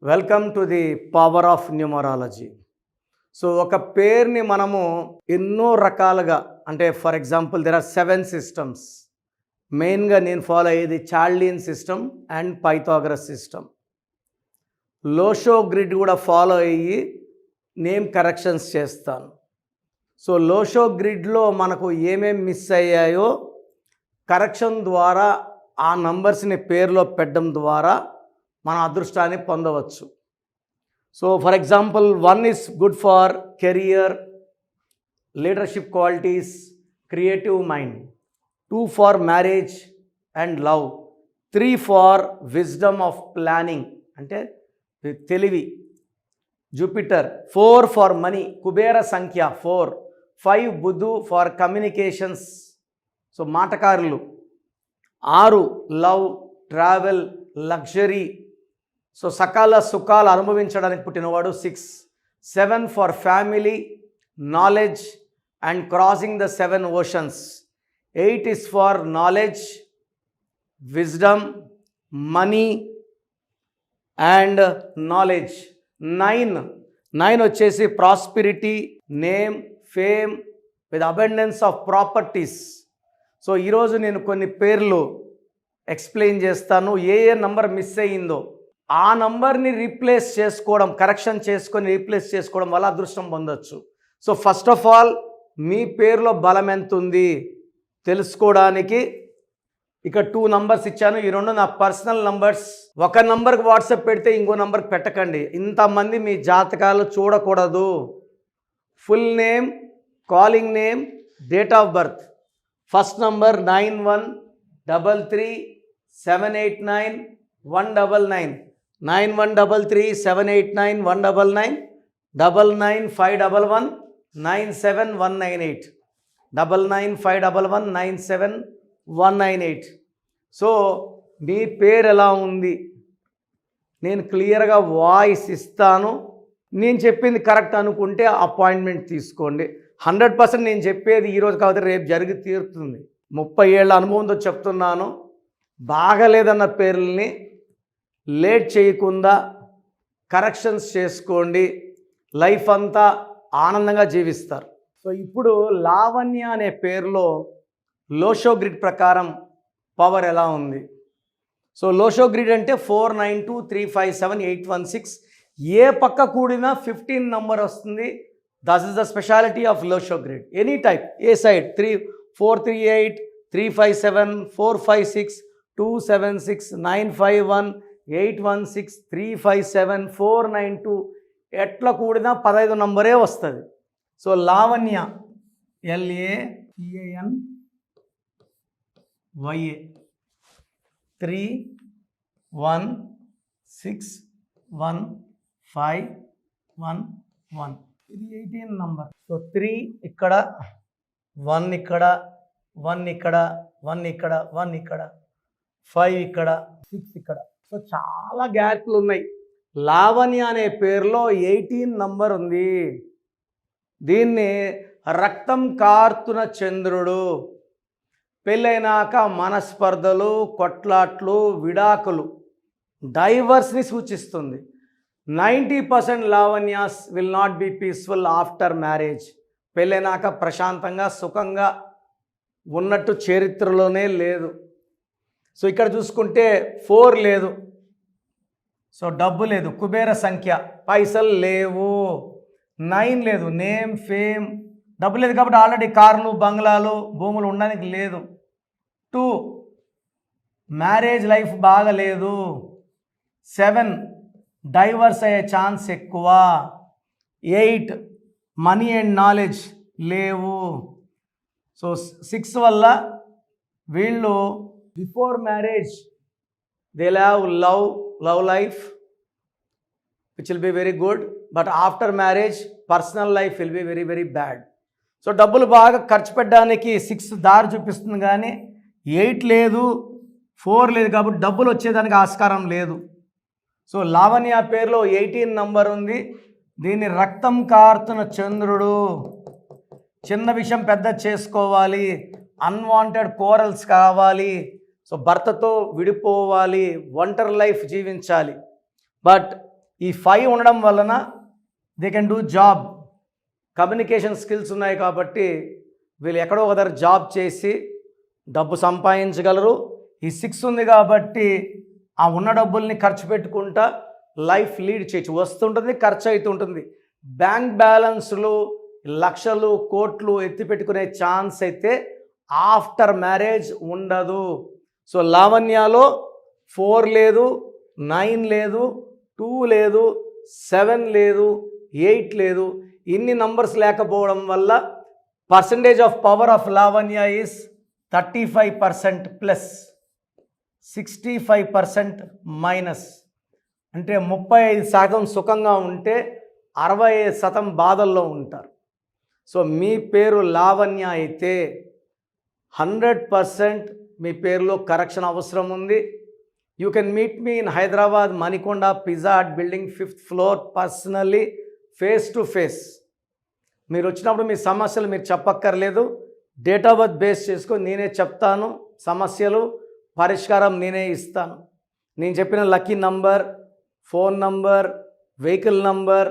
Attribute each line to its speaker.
Speaker 1: Welcome to the power of numerology. So ఒక పేరుని మనము ఎన్నో రకాలుగా, అంటే for example there are 7 systems. మెయిన్గా నేను ఫాలో అయ్యేది Chaldean system and Pythagoras system. Lo Shu grid కూడా ఫాలో అయ్యి నేమ్ కరెక్షన్స్ చేస్తాను. సో లోషో గ్రిడ్లో మనకు ఏమేమి మిస్ అయ్యాయో కరెక్షన్ ద్వారా ఆ నంబర్స్ని పేరులో పెట్టడం ద్వారా మన అదృష్టాన్ని పొందవచ్చు. So for example 1 is good for career, leadership qualities, creative mind. 2 for marriage and love. 3 for wisdom of planning, అంటే తెలివి, జూపిటర్. 4 ఫార్ మనీ, కుబేర సంఖ్య 4. 5 బుధు ఫార్ కమ్యూనికేషన్స్, సో మాటకారులు. 6 లవ్, ట్రావెల్, లగ్జరీ, సో సకాల సుఖాలు అనుభవించడానికి పుట్టినవాడు. 6. 7 for family, knowledge and crossing the 7 oceans. 8 is for knowledge, wisdom, money and knowledge. 9 వచ్చేసి prosperity, name, fame with abundance of properties. So ఈరోజు నేను కొన్ని పేర్లు ఎక్స్ప్లెయిన్ చేస్తాను. ఏ నంబర్ మిస్ అయ్యిందో ఆ నంబర్ని రీప్లేస్ చేసుకోవడం, కరెక్షన్ చేసుకొని రీప్లేస్ చేసుకోవడం వల్ల అదృష్టం పొందొచ్చు. సో ఫస్ట్ ఆఫ్ ఆల్ మీ పేరులో బలం ఎంత ఉంది తెలుసుకోవడానికి ఇక 2 నంబర్స్ ఇచ్చాను. ఈ 2 నా పర్సనల్ నంబర్స్. ఒక నంబర్కి వాట్సాప్ పెడితే ఇంకో నంబర్కి పెట్టకండి. ఇంతమంది మీ జాతకాలు చూడకూడదు. Full name, calling name, date of birth. First number 9133789199, 9133789199, 9951197198, 9951197198. So మీ పేరు ఎలా ఉంది నేను క్లియర్గా వాయిస్ ఇస్తాను. నేను చెప్పింది కరెక్ట్ అనుకుంటే అపాయింట్మెంట్ తీసుకోండి. 100% నేను చెప్పేది ఈరోజు కాకపోతే రేపు జరిగి తీరుతుంది. 30 ఏళ్ళ అనుభవంతో చెప్తున్నాను. బాగలేదన్న పేర్లని లేట్ చేయకుండా కరెక్షన్స్ చేసుకోండి, లైఫ్ అంతా ఆనందంగా జీవిస్తారు. సో ఇప్పుడు లావణ్య అనే పేరులో లోషో గ్రిడ్ ప్రకారం పవర్ ఎలా ఉంది? సో లోషో గ్రిడ్ అంటే 4923578116. ఏ పక్క కూడినా 15 నంబర్ వస్తుంది. That is the speciality of Lo Shu grid. Any type, A side 438, 357, 456, 276, 951, 816, 357, 492 ఎట్లా కూడినా 15 నంబరే వస్తుంది. So Lavanya LAVANYA 31615111. ఇది 18 నంబర్. సో 3 ఇక్కడ, 1 ఇక్కడ, 1 ఇక్కడ, 1 ఇక్కడ, 1 ఇక్కడ, 5 ఇక్కడ, 6 ఇక్కడ. సో చాలా గ్యాప్లు ఉన్నాయి. లావణ్య అనే పేరులో 18 నంబర్ ఉంది. దీన్ని రక్తం కార్తున చంద్రుడు. పెళ్ళైనాక మనస్పర్ధలు, కొట్లాట్లు, విడాకులు, డైవర్స్ని సూచిస్తుంది. 90% Lavanyas will not be peaceful after marriage. పెళ్ళైనాక ప్రశాంతంగా సుఖంగా ఉన్నట్టు చరిత్రలోనే లేదు. సో ఇక్కడ చూసుకుంటే 4 లేదు, సో డబ్బు లేదు, కుబేర సంఖ్య, పైసలు లేవు. 9 లేదు, నేమ్, ఫేమ్, డబ్బు లేదు కాబట్టి ఆల్రెడీ కార్లు, బంగ్లాలు, భూములు ఉండడానికి లేదు. 2 మ్యారేజ్ లైఫ్ బాగలేదు. 7 డైవర్స్ అయ్యే ఛాన్స్ ఎక్కువ. 8 మనీ అండ్ నాలెడ్జ్ లేవు. సో 6 వల్ల వీళ్ళు before marriage they'll have love life which will be very good, but after marriage personal life will be very very bad. So డబ్బులు బాగా ఖర్చు పెట్టడానికి 6 దారి చూపిస్తుంది, కానీ 8 లేదు, 4 లేదు కాబట్టి డబ్బులు వచ్చేదానికి ఆస్కారం లేదు. సో లావణ్య పేరులో 18 నంబర్ ఉంది. దీన్ని రక్తం కారుతున్న చంద్రుడు. చిన్న విషయం పెద్ద చేసుకోవాలి, అన్వాంటెడ్ కోరల్స్ కావాలి, సో భర్తతో విడిపోవాలి, ఒంటరి లైఫ్ జీవించాలి. బట్ ఈ 5 ఉండడం వలన they can do job, communication skills ఉన్నాయి కాబట్టి వీళ్ళు ఎక్కడో ఒక దగ్గర జాబ్ చేసి డబ్బు సంపాదించగలరు. ఈ 6 ఉంది కాబట్టి ఆ ఉన్న డబ్బుల్ని ఖర్చు పెట్టుకుంటా లైఫ్ లీడ్ చేయొచ్చు. వస్తుంటుంది, ఖర్చు అవుతుంటుంది. బ్యాంక్ బ్యాలెన్స్లు లక్షలు కోట్లు ఎత్తి పెట్టుకునే ఛాన్స్ అయితే ఆఫ్టర్ మ్యారేజ్ ఉండదు. సో లావణ్యలో 4 లేదు, 9 లేదు, 2 లేదు, 7 లేదు, 8 లేదు. ఇన్ని నంబర్స్ లేకపోవడం వల్ల percentage of power of Lavanya is 35% plus, 65% minus. అంటే 35% సుఖంగా ఉంటే 65% బాధల్లో ఉంటారు. సో మీ పేరు లావణ్య అయితే 100% మీ పేరులో కరెక్షన్ అవసరం ఉంది. You can meet me in Hyderabad Manikonda Pizza Hut building 5th floor personally face to face. మీరు వచ్చినప్పుడు మీ సమస్యలు మీరు చెప్పక్కర్లేదు, డేట్ ఆఫ్ బర్త్ బేస్ చేసుకొని నేనే చెప్తాను, సమస్యలు పరిష్కారం నేనే ఇస్తాను. నేను చెప్పిన lucky number, phone number, vehicle number,